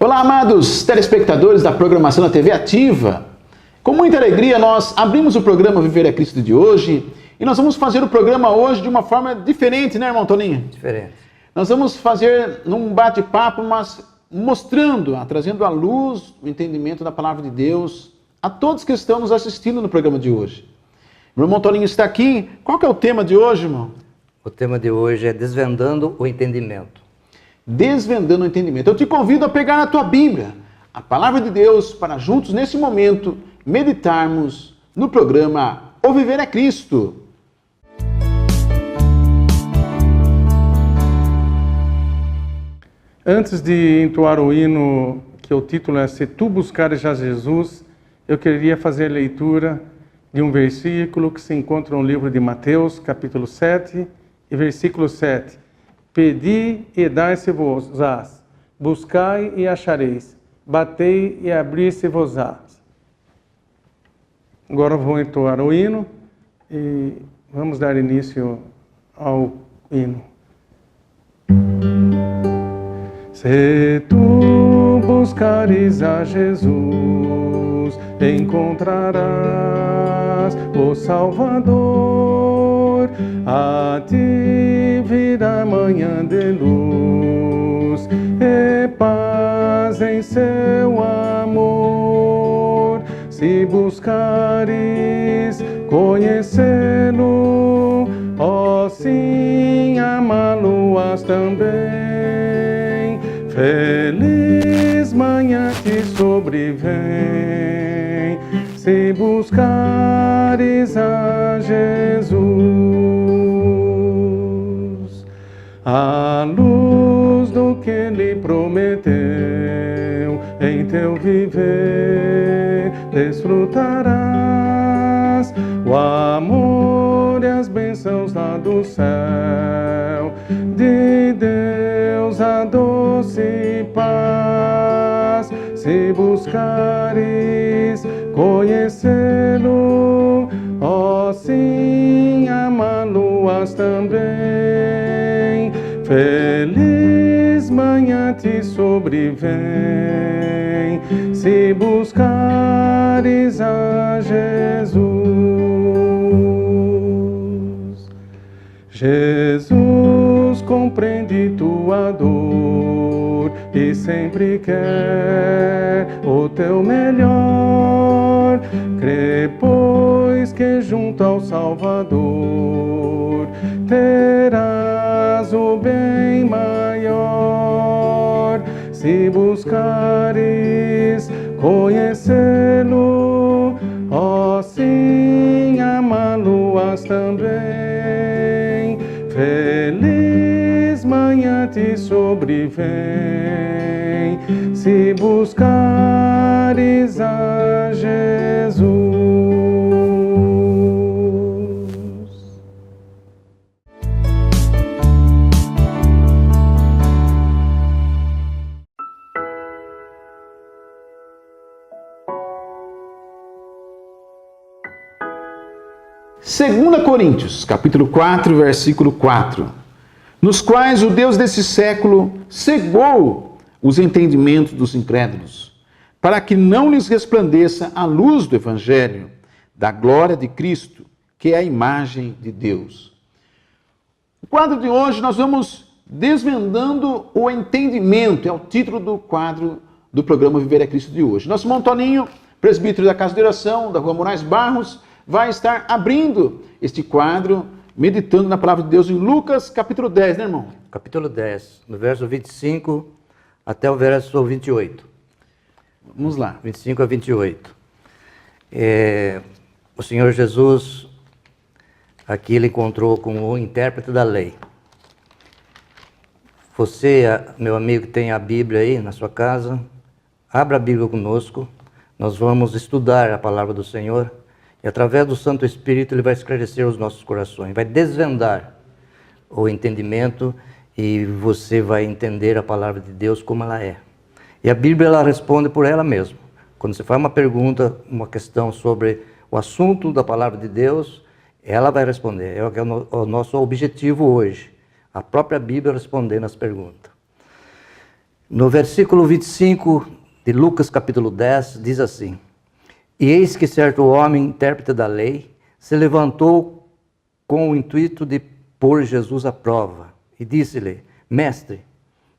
Olá, amados telespectadores da programação da TV Ativa. Com muita alegria, nós abrimos o programa Viver é Cristo de hoje e nós vamos fazer o programa hoje de uma forma diferente, né, irmão Toninho? Diferente. Nós vamos fazer num bate-papo, mas mostrando, trazendo à luz o entendimento da palavra de Deus a todos que estão nos assistindo no programa de hoje. O irmão Toninho está aqui. Qual que é o tema de hoje, irmão? O tema de hoje é Desvendando o Entendimento. Desvendando o entendimento. Eu te convido a pegar a tua Bíblia, a palavra de Deus, para juntos, nesse momento, meditarmos no programa O Viver é Cristo. Antes de entoar o hino, que o título é Se Tu Buscares a Jesus, eu queria fazer a leitura de um versículo que se encontra no livro de Mateus, capítulo 7, e versículo 7. Pedi e dai-se-vos-ás, buscai e achareis, batei e abrir-se-vos-ás. Agora vou entoar o hino e vamos dar início ao hino. Se tu buscares a Jesus, encontrarás o Salvador. A ti virá manhã de luz e paz em seu amor. Se buscares conhecê-lo, ó sim, amá-lo-ás também. Feliz manhã te sobrevém, se buscares a Jesus. A luz do que lhe prometeu, em teu viver desfrutarás o amor e as bênçãos lá do céu, de Deus a doce paz. Se buscares conhecê-lo, ó sim, amá-lo-ás também. Feliz manhã te sobrevém, se buscares a Jesus. Jesus compreende tua dor e sempre quer o teu melhor. Crê, pois, que junto ao Salvador terás o bem maior. Se buscares conhecê-lo, ó sim, amá-lo-ás também. Feliz manhã te sobrevém, se buscares a Jesus. Segunda Coríntios, capítulo 4, versículo 4. Nos quais o Deus desse século cegou os entendimentos dos incrédulos, para que não lhes resplandeça a luz do Evangelho, da glória de Cristo, que é a imagem de Deus. O quadro de hoje nós vamos desvendando o entendimento, é o título do quadro do programa Viver é Cristo de hoje. Nosso irmão Toninho, presbítero da Casa de Oração, da Rua Moraes Barros, vai estar abrindo este quadro, meditando na palavra de Deus em Lucas, capítulo 10, né, irmão? Capítulo 10, no verso 25 até o verso 28. Vamos lá. 25 a 28. O Senhor Jesus, aqui ele encontrou com o intérprete da lei. Você, meu amigo, que tem a Bíblia aí na sua casa, abra a Bíblia conosco. Nós vamos estudar a palavra do Senhor. E através do Santo Espírito ele vai esclarecer os nossos corações, vai desvendar o entendimento e você vai entender a palavra de Deus como ela é. E a Bíblia ela responde por ela mesma. Quando você faz uma pergunta, uma questão sobre o assunto da palavra de Deus, ela vai responder. É o nosso objetivo hoje. A própria Bíblia respondendo as perguntas. No versículo 25 de Lucas capítulo 10, diz assim: E eis que certo homem, intérprete da lei, se levantou com o intuito de pôr Jesus à prova, e disse-lhe: Mestre,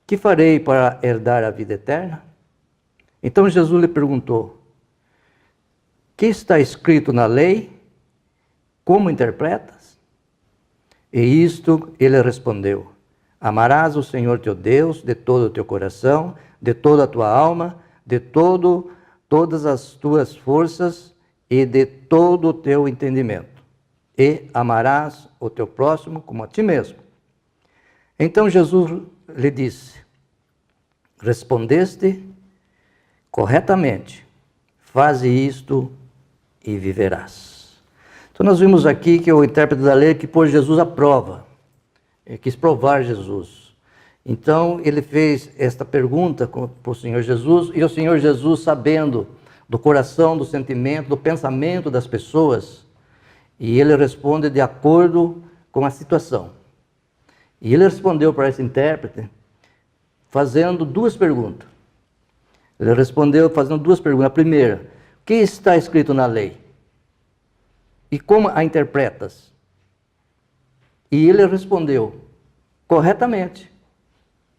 que farei para herdar a vida eterna? Então Jesus lhe perguntou: Que está escrito na lei? Como interpretas? E isto ele respondeu: Amarás o Senhor teu Deus de todo o teu coração, de toda a tua alma, de todas as tuas forças e de todo o teu entendimento. E amarás o teu próximo como a ti mesmo. Então Jesus lhe disse: Respondeste corretamente, faze isto e viverás. Então nós vimos aqui que o intérprete da lei que pôs Jesus à prova. Ele quis provar Jesus. Então ele fez esta pergunta para o Senhor Jesus, e o Senhor Jesus, sabendo do coração, do sentimento, do pensamento das pessoas, e ele responde de acordo com a situação. E ele respondeu para esse intérprete fazendo duas perguntas. Ele respondeu fazendo duas perguntas. A primeira: o que está escrito na lei? E como a interpretas? E ele respondeu corretamente.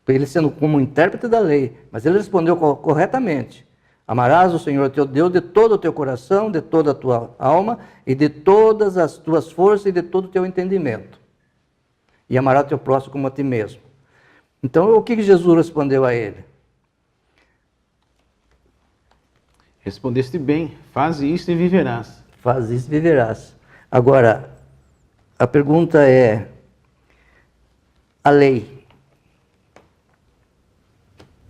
Ele sendo como intérprete da lei, mas ele respondeu corretamente. Amarás o Senhor teu Deus de todo o teu coração, de toda a tua alma, e de todas as tuas forças e de todo o teu entendimento. E amarás o teu próximo como a ti mesmo. Então, o que Jesus respondeu a ele? Respondeste bem, faze isso e viverás. Faz isso e viverás. Agora, a pergunta é: a lei,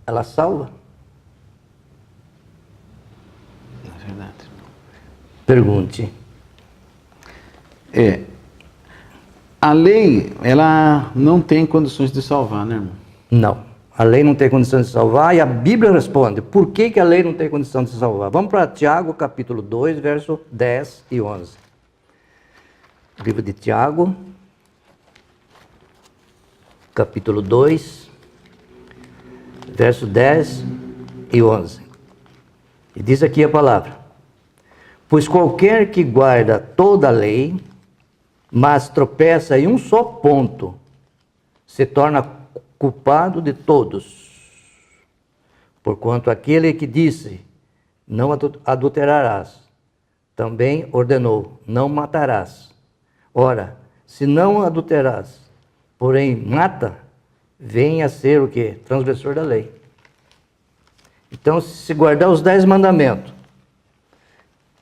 ela salva? É verdade. Pergunte. A lei, ela não tem condições de salvar, né, irmão? Não. A lei não tem condição de salvar, e a Bíblia responde por que a lei não tem condição de salvar. Vamos para Tiago, capítulo 2, verso 10 e 11. Livro de Tiago, capítulo 2, verso 10 e 11. E diz aqui a palavra: Pois qualquer que guarda toda a lei, mas tropeça em um só ponto, se torna culpado de todos. Porquanto aquele que disse, não adulterarás, também ordenou, não matarás. Ora, se não adulterarás, porém mata, vem a ser o quê? Transgressor da lei. Então, se guardar os 10 mandamentos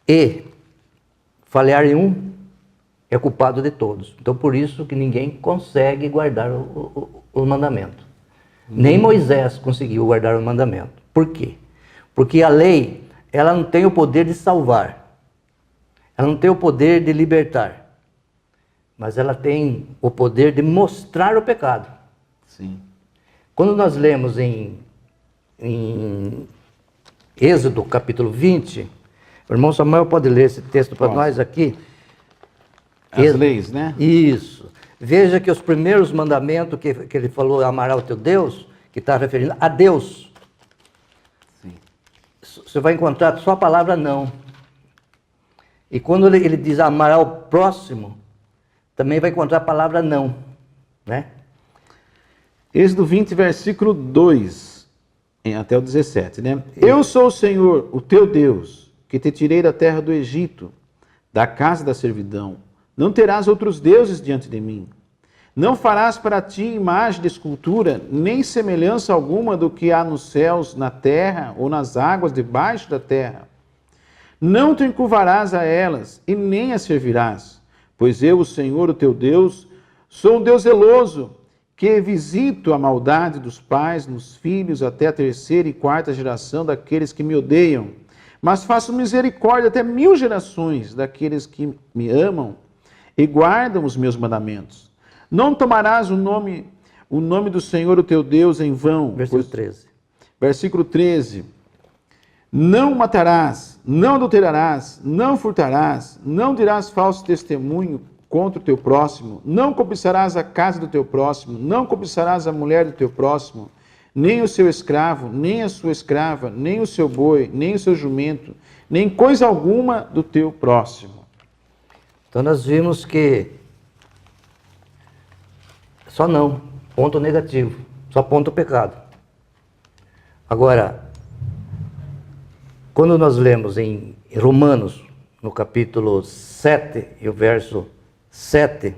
e falhar em um, é culpado de todos. Então, por isso que ninguém consegue guardar o mandamento. Nem Moisés conseguiu guardar o mandamento. Por quê? Porque a lei, ela não tem o poder de salvar. Ela não tem o poder de libertar. Mas ela tem o poder de mostrar o pecado. Sim. Quando nós lemos em Êxodo, capítulo 20, o irmão Samuel pode ler esse texto para nós aqui? As leis, né? Isso. Veja que os primeiros mandamentos que ele falou, amarás o teu Deus, que está referindo a Deus. Sim. Você vai encontrar só a palavra não. E quando ele diz amar ao próximo, também vai encontrar a palavra não, né? Êxodo 20, versículo 2, até o 17, né? Eu sou o Senhor, o teu Deus, que te tirei da terra do Egito, da casa da servidão. Não terás outros deuses diante de mim. Não farás para ti imagem de escultura, nem semelhança alguma do que há nos céus, na terra ou nas águas debaixo da terra. Não te encurvarás a elas, e nem as servirás, pois eu, o Senhor, o teu Deus, sou um Deus zeloso, que visito a maldade dos pais nos filhos até a 3ª e 4ª geração daqueles que me odeiam, mas faço misericórdia até 1000 gerações daqueles que me amam e guardam os meus mandamentos. Não tomarás o nome do Senhor, o teu Deus, em vão. Versículo 13. Versículo 13. Não matarás, não adulterarás, não furtarás, não dirás falso testemunho contra o teu próximo, não cobiçarás a casa do teu próximo, não cobiçarás a mulher do teu próximo, nem o seu escravo, nem a sua escrava, nem o seu boi, nem o seu jumento, nem coisa alguma do teu próximo. Então nós vimos que só não, ponto negativo, só ponto pecado. Agora, quando nós lemos em Romanos, no capítulo 7 e o verso 7,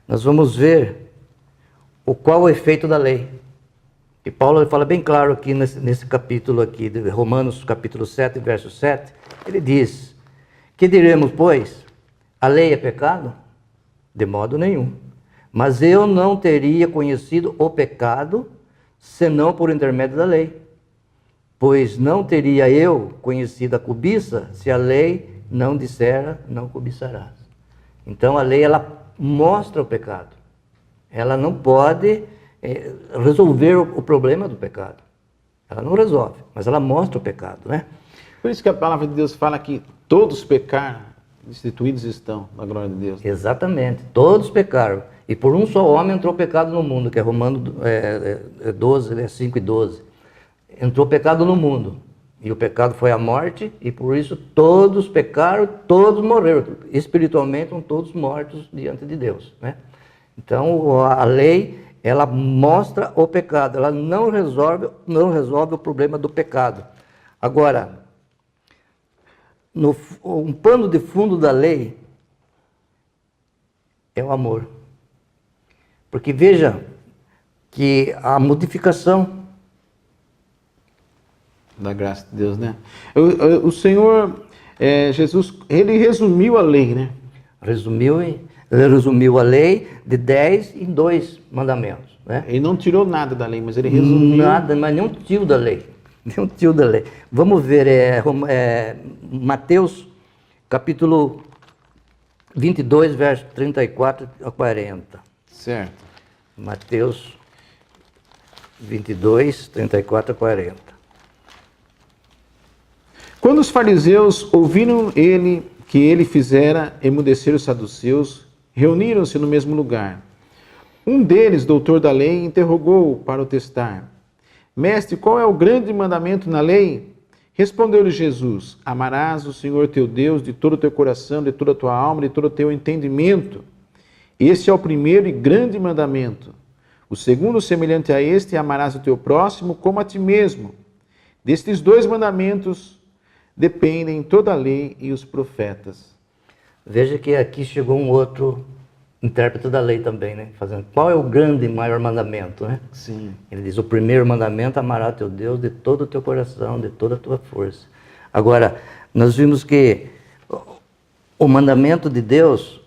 nós vamos ver qual o efeito da lei. E Paulo fala bem claro aqui nesse capítulo aqui, de Romanos capítulo 7, verso 7, ele diz: que diremos, pois? A lei é pecado? De modo nenhum. Mas eu não teria conhecido o pecado, senão por intermédio da lei. Pois não teria eu conhecido a cobiça, se a lei não dissera, não cobiçarás. Então a lei, ela mostra o pecado. Ela não pode resolver o problema do pecado. Ela não resolve, mas ela mostra o pecado, né? Por isso que a palavra de Deus fala que todos pecaram, destituídos estão na glória de Deus. Exatamente, todos pecaram. E por um só homem entrou o pecado no mundo, que é Romanos 12, 5 e 12. Entrou o pecado no mundo. E o pecado foi a morte, e por isso todos pecaram, todos morreram. Espiritualmente, estão todos mortos diante de Deus, né? Então, a lei, ela mostra o pecado, ela não resolve o problema do pecado. Agora, um pano de fundo da lei é o amor. Porque veja que a modificação Da graça de Deus, né? O Senhor, Jesus, ele resumiu a lei, né? Ele resumiu a lei de 10 em 2 mandamentos, né? Ele não tirou nada da lei, mas ele resumiu. Nada, mas nem um tio da lei. Nem um tio da lei. Vamos ver, Mateus, capítulo 22, verso 34 a 40. Certo. Mateus 22, 34 a 40. Quando os fariseus ouviram que ele fizera emudecer os saduceus, reuniram-se no mesmo lugar. Um deles, doutor da lei, interrogou-o para o testar. Mestre, qual é o grande mandamento na lei? Respondeu-lhe Jesus: amarás o Senhor teu Deus de todo o teu coração, de toda a tua alma, de todo o teu entendimento. Este é o primeiro e grande mandamento. O segundo, semelhante a este, amarás o teu próximo como a ti mesmo. Destes 2 mandamentos dependem toda a lei e os profetas. Veja que aqui chegou um outro intérprete da lei também, né? Fazendo qual é o grande e maior mandamento, né? Sim. Ele diz: o primeiro mandamento, amarás teu Deus de todo o teu coração, de toda a tua força. Agora, nós vimos que o mandamento de Deus,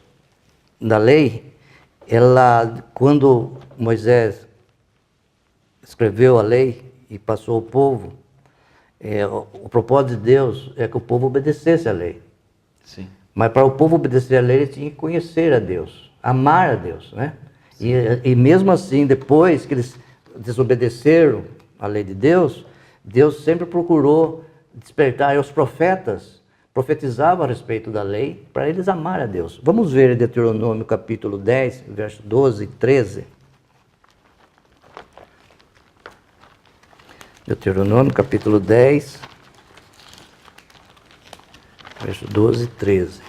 da lei, quando Moisés escreveu a lei e passou ao povo, o propósito de Deus é que o povo obedecesse a lei. Sim. Mas para o povo obedecer a lei, ele tinha que conhecer a Deus, amar a Deus, né? E mesmo assim, depois que eles desobedeceram a lei de Deus, Deus sempre procurou despertar, e os profetas profetizavam a respeito da lei para eles amar a Deus. Vamos ver em Deuteronômio capítulo 10, verso 12 e 13. Deuteronômio capítulo 10, verso 12 e 13.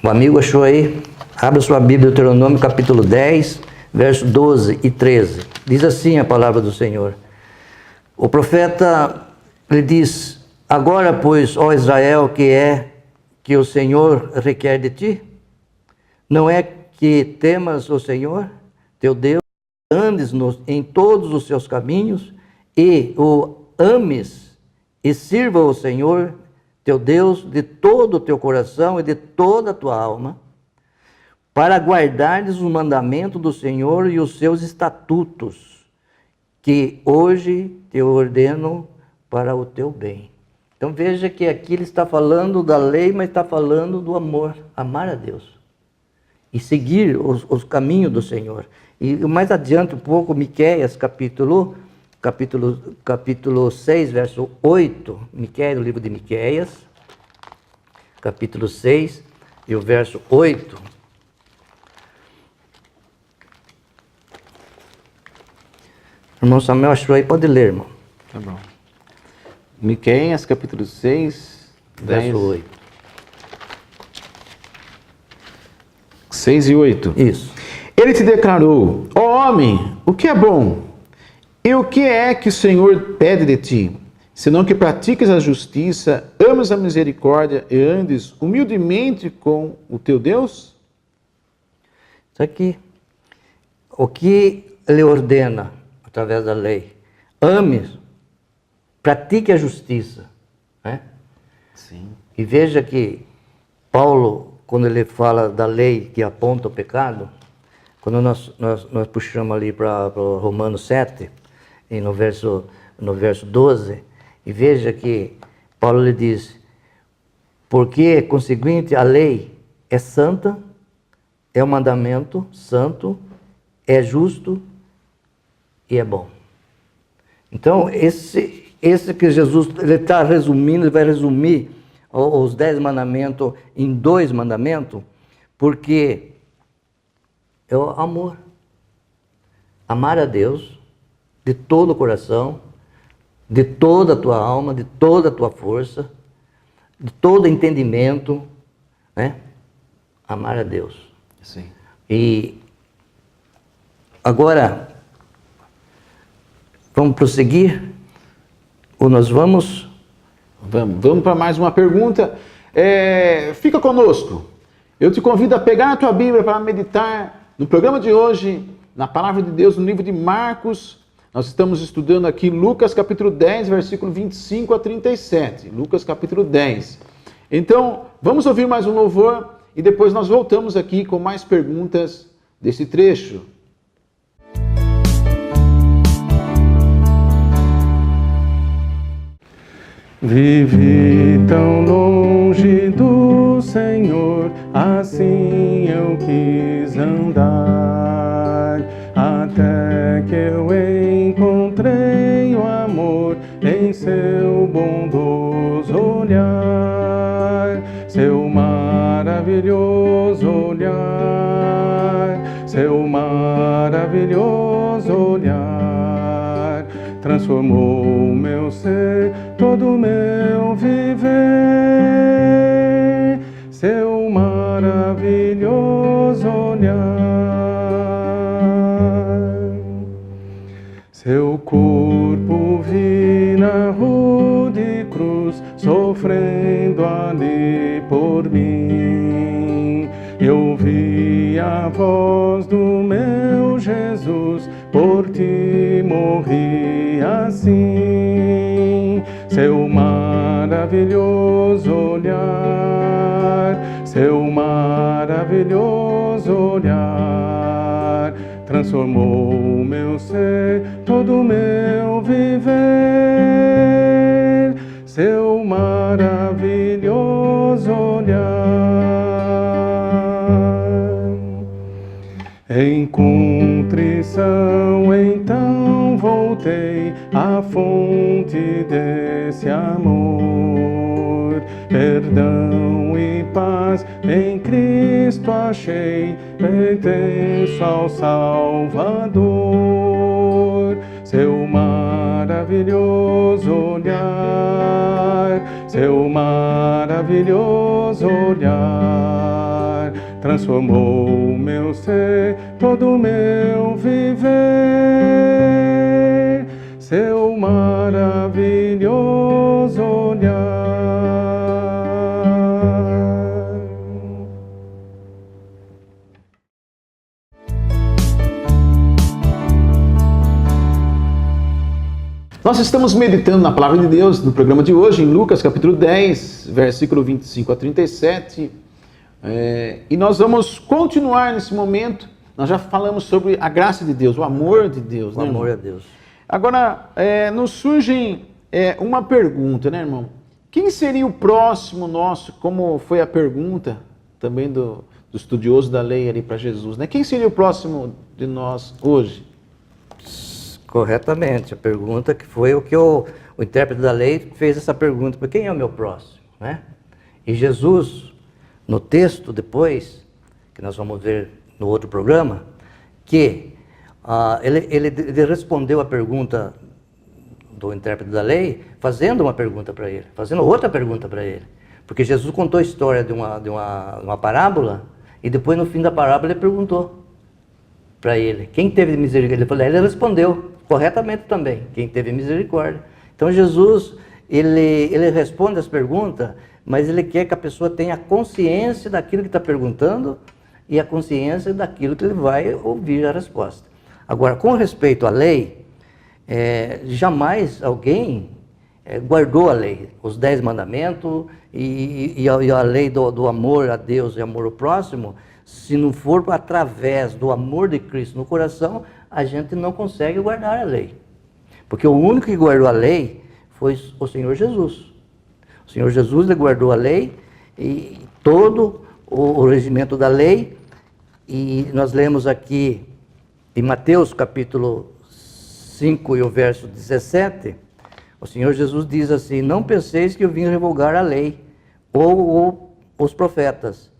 O amigo achou aí? Abra sua Bíblia, Deuteronômio capítulo 10, verso 12 e 13. Diz assim a palavra do Senhor. O profeta, ele diz: agora, pois, ó Israel, que o Senhor requer de ti? Não é que temas o Senhor, teu Deus, andes em todos os seus caminhos, e o ames, e sirva o Senhor, teu Deus, de todo o teu coração e de toda a tua alma, para guardares o mandamento do Senhor e os seus estatutos, que hoje te ordeno para o teu bem. Então veja que aqui ele está falando da lei, mas está falando do amor, amar a Deus e seguir os caminhos do Senhor. E mais adiante um pouco, Miqueias capítulo 6, verso 8, Miqueias, o livro de Miqueias, capítulo 6 e o verso 8, Irmão Samuel achou aí, pode ler, irmão. Tá bom. Miqueias, capítulo 6, Verso 8. 6 e 8. Isso. Ele te declarou: ó homem, o que é bom? E o que é que o Senhor pede de ti? Senão que pratiques a justiça, ames a misericórdia e andes humildemente com o teu Deus? Isso aqui. O que ele ordena através da lei? Ame, pratique a justiça. Né? Sim. E veja que Paulo, quando ele fala da lei que aponta o pecado, quando nós puxamos ali para Romanos 7, e no verso 12, e veja que Paulo lhe diz: porque, conseguinte, a lei é santa, é um mandamento santo, é justo e é bom. Então, esse que Jesus ele está resumindo, ele vai resumir os 10 mandamentos em 2 mandamentos, porque é o amor. Amar a Deus de todo o coração, de toda a tua alma, de toda a tua força, de todo entendimento, né? Amar a Deus. Sim. E agora, vamos prosseguir? Ou nós vamos? Vamos para mais uma pergunta. Fica conosco. Eu te convido a pegar a tua Bíblia para meditar no programa de hoje, na Palavra de Deus, no livro de Marcos. Nós estamos estudando aqui Lucas capítulo 10, versículo 25 a 37. Lucas capítulo 10. Então, vamos ouvir mais um louvor e depois nós voltamos aqui com mais perguntas desse trecho. Vivi tão longe do Senhor, assim eu quis andar, até que eu encontrei o amor em seu bondoso olhar, seu maravilhoso olhar, seu maravilhoso olhar, transformou o meu ser, todo o meu viver, seu maravilhoso olhar. Seu corpo vi na rude cruz, sofrendo ali por mim. Eu vi a voz do meu Jesus, por ti morri assim. Seu maravilhoso olhar, seu maravilhoso olhar, transformou o meu ser, todo o meu viver, seu maravilhoso olhar. Em contrição então voltei à fonte desse amor, perdão e paz em Cristo achei, pertenço ao Salvador. Seu maravilhoso olhar, seu maravilhoso olhar, transformou o meu ser, todo o meu viver, seu maravilhoso olhar. Nós estamos meditando na Palavra de Deus no programa de hoje, em Lucas capítulo 10, versículo 25 a 37. E nós vamos continuar nesse momento. Nós já falamos sobre a graça de Deus, o amor de Deus. O amor a Deus. Agora, nos surge uma pergunta, né, irmão? Quem seria o próximo nosso, como foi a pergunta também do estudioso da lei ali para Jesus, né? Quem seria o próximo de nós hoje? Corretamente, a pergunta que foi o que o intérprete da lei fez essa pergunta, para quem é o meu próximo, né? E Jesus, no texto depois, que nós vamos ver no outro programa, que ele respondeu a pergunta do intérprete da lei, fazendo uma pergunta para ele, fazendo outra pergunta para ele. Porque Jesus contou a história de uma parábola, e depois no fim da parábola ele perguntou para ele, quem teve misericórdia? Ele respondeu corretamente também, quem teve misericórdia. Então Jesus, ele responde as perguntas, mas ele quer que a pessoa tenha consciência daquilo que está perguntando e a consciência daquilo que ele vai ouvir a resposta. Agora, com respeito à lei, jamais alguém guardou a lei, os 10 mandamentos e a lei do amor a Deus e amor ao próximo. Se não for através do amor de Cristo no coração, a gente não consegue guardar a lei. Porque o único que guardou a lei foi o Senhor Jesus. O Senhor Jesus, ele guardou a lei e todo o regimento da lei. E nós lemos aqui em Mateus capítulo 5 e o verso 17, o Senhor Jesus diz assim: não penseis que eu vim revogar a lei ou os profetas.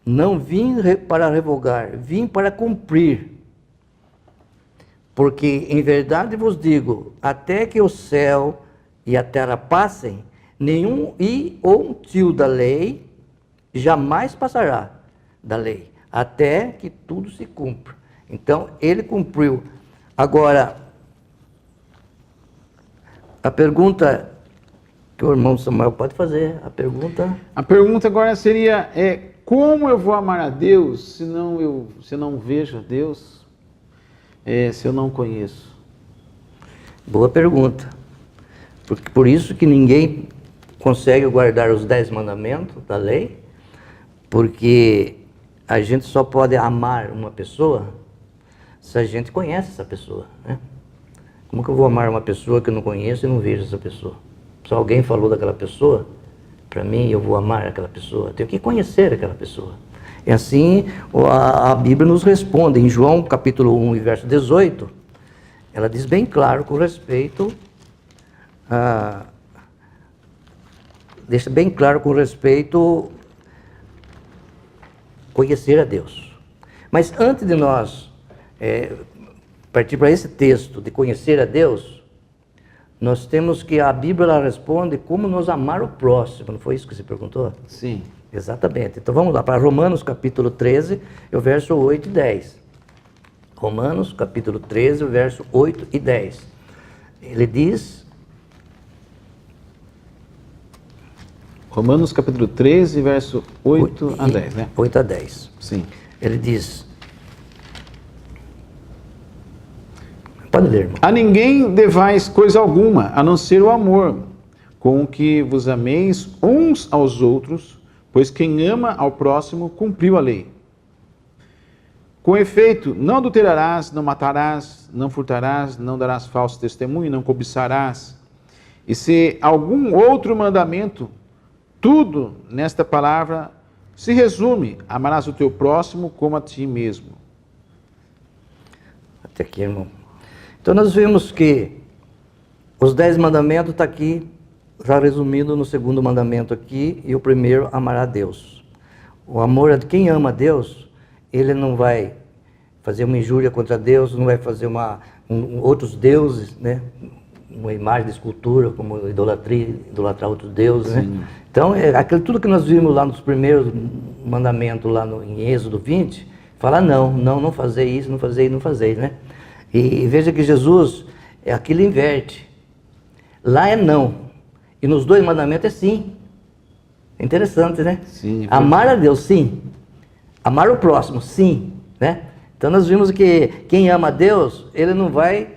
Não vim para revogar, vim para cumprir. Porque em verdade vos digo, até que o céu e a terra passem, nenhum i ou um tio da lei jamais passará da lei, até que tudo se cumpra. Então, ele cumpriu. Agora, a pergunta que o irmão Samuel pode fazer, a pergunta agora seria, como eu vou amar a Deus se eu não vejo a Deus, se eu não conheço? Boa pergunta. Por isso que ninguém consegue guardar os 10 mandamentos da lei, porque a gente só pode amar uma pessoa se a gente conhece essa pessoa, né? Como que eu vou amar uma pessoa que eu não conheço e não vejo essa pessoa? Se alguém falou daquela pessoa, para mim, eu vou amar aquela pessoa. Eu tenho que conhecer aquela pessoa. E assim, a Bíblia nos responde. Em João, capítulo 1, e verso 18, ela diz bem claro com respeito deixa bem claro com respeito conhecer a Deus. Mas antes de nós partir para esse texto de conhecer a Deus, nós temos que a Bíblia ela responde como nos amar o próximo. Não foi isso que você perguntou? Sim. Exatamente. Então vamos lá para Romanos capítulo 13, o verso 8 e 10. Romanos capítulo 13, o verso 8 e 10. Ele diz... Romanos capítulo 13, verso 8 a 10, né? 8 a 10. Sim. Ele diz... Pode ler, irmão. A ninguém devais coisa alguma, a não ser o amor, com o que vos ameis uns aos outros, pois quem ama ao próximo cumpriu a lei. Com efeito, não adulterarás, não matarás, não furtarás, não darás falso testemunho, não cobiçarás. E se algum outro mandamento, tudo nesta palavra se resume: amarás o teu próximo como a ti mesmo. Até aqui, irmão. Então nós vimos que os 10 mandamentos estão aqui, já resumido no segundo mandamento aqui, e o primeiro, amar a Deus. O amor é de quem ama a Deus, ele não vai fazer uma injúria contra Deus, não vai fazer outros deuses, né? Uma imagem de escultura, como idolatrar outros deuses, né? Então, aquilo tudo que nós vimos lá nos primeiros mandamentos, lá em Êxodo 20, fala não fazer isso, não fazer, né? E veja que Jesus, aquilo inverte. Lá é não. E nos 2 mandamentos é sim. É interessante, né? Sim. Amar a Deus, sim. Amar o próximo, sim. Né? Então nós vimos que quem ama a Deus, ele não vai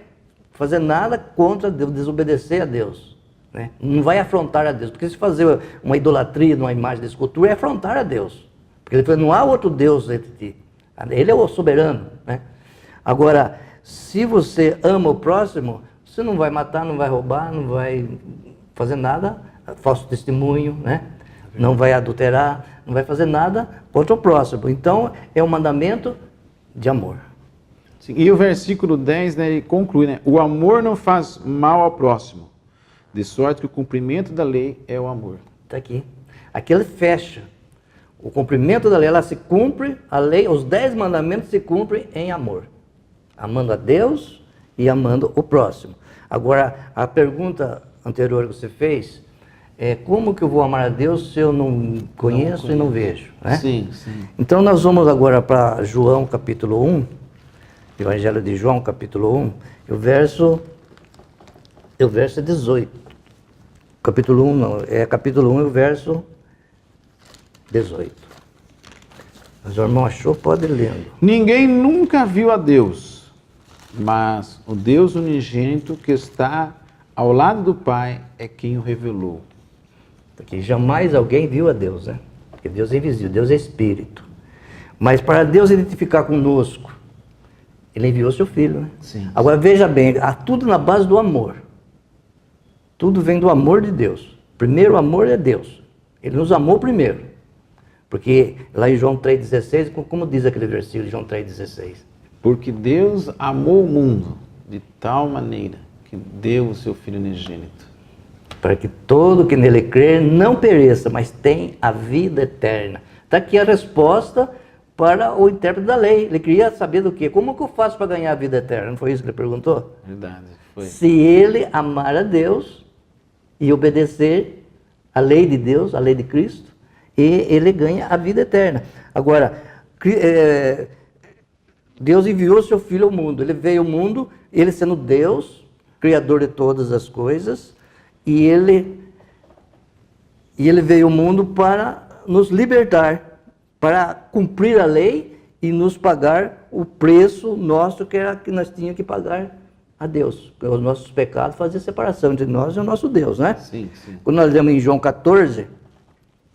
fazer nada contra Deus, desobedecer a Deus. Né? Não vai afrontar a Deus. Porque se fazer uma idolatria numa imagem de escultura é afrontar a Deus. Porque ele falou, não há outro Deus entre ti. Ele é o soberano. Né? Agora, se você ama o próximo, você não vai matar, não vai roubar, não vai fazer nada, falso testemunho, né? Não vai adulterar, não vai fazer nada contra o próximo. Então, é um mandamento de amor. Sim. E o versículo 10, né, ele conclui, né? O amor não faz mal ao próximo, de sorte que o cumprimento da lei é o amor. Está aqui. Aqui ele fecha. O cumprimento da lei, ela se cumpre, a lei, os 10 mandamentos se cumprem em amor. amando a Deus e amando o próximo. Agora, a pergunta anterior que você fez é como que eu vou amar a Deus se eu não conheço e não vejo, né? Sim, sim. Então nós vamos agora para João capítulo 1, Evangelho de João capítulo 1, o verso é 18. Capítulo 1 não, é capítulo 1 e o verso 18. Mas o irmão achou, pode ir lendo. Ninguém nunca viu a Deus, mas o Deus unigênito que está ao lado do Pai é quem o revelou. Porque jamais alguém viu a Deus, né? Porque Deus é invisível, Deus é Espírito. Mas para Deus identificar conosco, Ele enviou seu Filho, né? Sim. Agora veja bem, há tudo na base do amor. Tudo vem do amor de Deus. Primeiro o amor é Deus. Ele nos amou primeiro. Porque lá em João 3,16, como diz aquele versículo de João 3,16? Porque Deus amou o mundo de tal maneira que deu o seu Filho unigênito. Para que todo que nele crer não pereça, mas tem a vida eterna. Está aqui a resposta para o intérprete da lei. Ele queria saber do quê? Como que eu faço para ganhar a vida eterna? Não foi isso que ele perguntou? Verdade, foi. Se ele amar a Deus e obedecer a lei de Deus, a lei de Cristo, e ele ganha a vida eterna. Agora, Deus enviou seu Filho ao mundo. Ele veio ao mundo, ele sendo Deus, Criador de todas as coisas, e ele veio ao mundo para nos libertar, para cumprir a lei e nos pagar o preço nosso que era que nós tínhamos que pagar a Deus. Porque os nossos pecados faziam separação entre nós e o nosso Deus, né? Sim, sim. Quando nós lemos em João 14,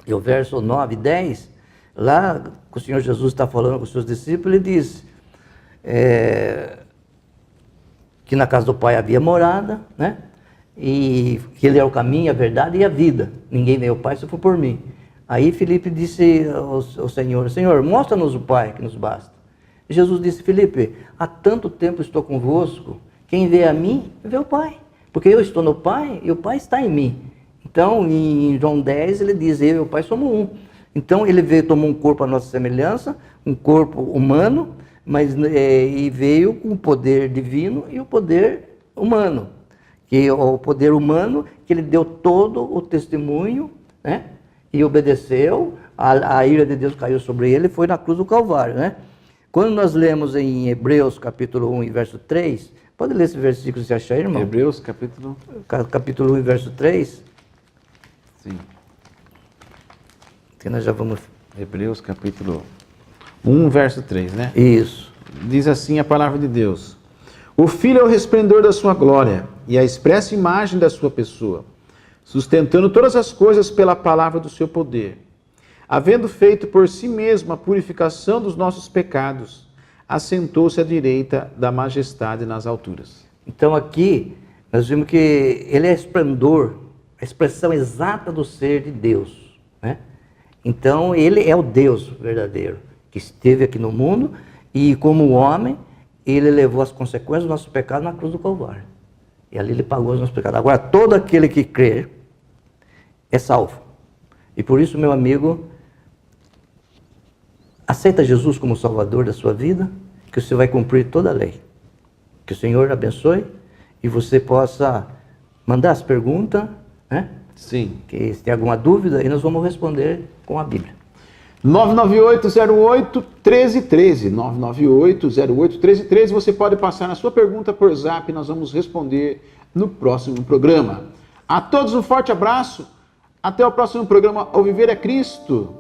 e o verso 9 e 10, lá que o Senhor Jesus está falando com os seus discípulos, ele diz que na casa do Pai havia morada, né? E que Ele é o caminho, a verdade e a vida. Ninguém veio ao Pai se for por mim. Aí Filipe disse ao Senhor, Senhor, mostra-nos o Pai que nos basta. E Jesus disse, Filipe, há tanto tempo estou convosco, quem vê a mim, vê o Pai. Porque eu estou no Pai e o Pai está em mim. Então, em João 10, ele diz, eu e o Pai somos um. Então, ele veio, tomou um corpo à nossa semelhança, um corpo humano, e veio com o poder divino e o poder humano. Que o poder humano, que ele deu todo o testemunho, né? E obedeceu, a ira de Deus caiu sobre ele, foi na cruz do Calvário, né? Quando nós lemos em Hebreus capítulo 1 e verso 3, pode ler esse versículo se achar, irmão? Hebreus capítulo... Capítulo 1 e verso 3. Sim. Que nós já vamos... Hebreus capítulo 1, verso 3, né? Isso. Diz assim a palavra de Deus. O Filho é o resplendor da sua glória e a expressa imagem da sua pessoa, sustentando todas as coisas pela palavra do seu poder. Havendo feito por si mesmo a purificação dos nossos pecados, assentou-se à direita da majestade nas alturas. Então aqui nós vimos que ele é esplendor, a expressão exata do ser de Deus, né? Então ele é o Deus verdadeiro, que esteve aqui no mundo e como homem, ele levou as consequências do nosso pecado na cruz do Calvário. E ali ele pagou os nossos pecados. Agora, todo aquele que crê é salvo. E por isso, meu amigo, aceita Jesus como Salvador da sua vida, que você vai cumprir toda a lei. Que o Senhor abençoe e você possa mandar as perguntas, né? Sim. Que se tem alguma dúvida, e nós vamos responder com a Bíblia. 998-08-1313, 998-08-1313, você pode passar a sua pergunta por zap, nós vamos responder no próximo programa. A todos um forte abraço, até o próximo programa, O Viver é Cristo.